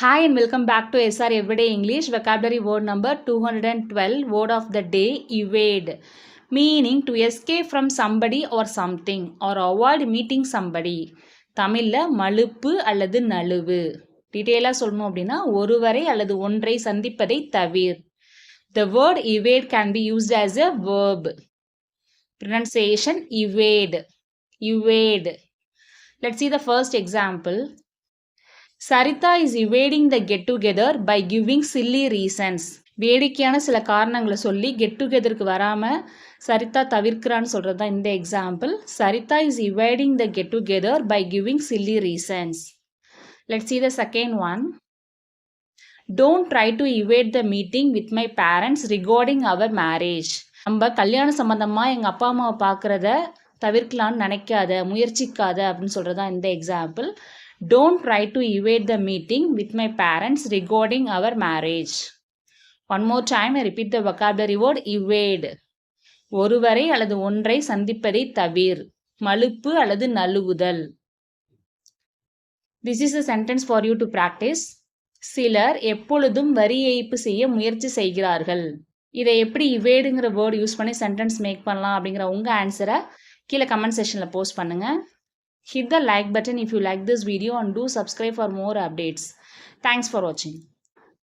Hi and welcome back to SR Everyday English. Vocabulary word number 212. Word of the day, evade. Meaning to escape from somebody or something or avoid meeting somebody. தமிழ்ல மழுப்பு அல்லது நழுவு. டீட்டெயிலாக சொல்லணும் அப்படின்னா ஒருவரை அல்லது ஒன்றை சந்திப்பதை தவிர். The word evade can be used as a verb. Pronunciation evade. Evade. Let's see the first example. Sarita is evading the get together by giving silly reasons. வேடிக்கையான சில காரணங்களை சொல்லி கெட் டுகெதருக்கு வராமல் சரிதா தவிர்க்கிறான்னு சொல்கிறது தான் இந்த example. Saritha is evading the get together by giving silly reasons. Let's see the second one. Don't try to evade the meeting with my parents regarding our marriage. நம்ம கல்யாண சம்பந்தமாக எங்கள் அப்பா அம்மாவை பார்க்குறத தவிர்க்கலான்னு நினைக்காத, முயற்சிக்காத அப்படின்னு சொல்கிறது தான் இந்த example. Don't try to evade the meeting with my parents regarding our marriage. One more time, I repeat the vocabulary word evade. ஒருவரை அல்லது ஒன்றை சந்திப்பதை தவிர். மழுப்பு அல்லது நழுவுதல். This is a sentence for you to practice. சிலர் எப்பொழுதும் வரி ஏய்ப்பு செய்ய முயற்சி செய்கிறார்கள். இதை எப்படி இவேடுங்கிற வேர்டு யூஸ் பண்ணி சென்டென்ஸ் மேக் பண்ணலாம் அப்படிங்கிற உங்கள் ஆன்சரை கீழே கமெண்ட் செக்ஷனில் போஸ்ட் பண்ணுங்கள். Hit the like button if you like this video and do subscribe for more updates. Thanks for watching.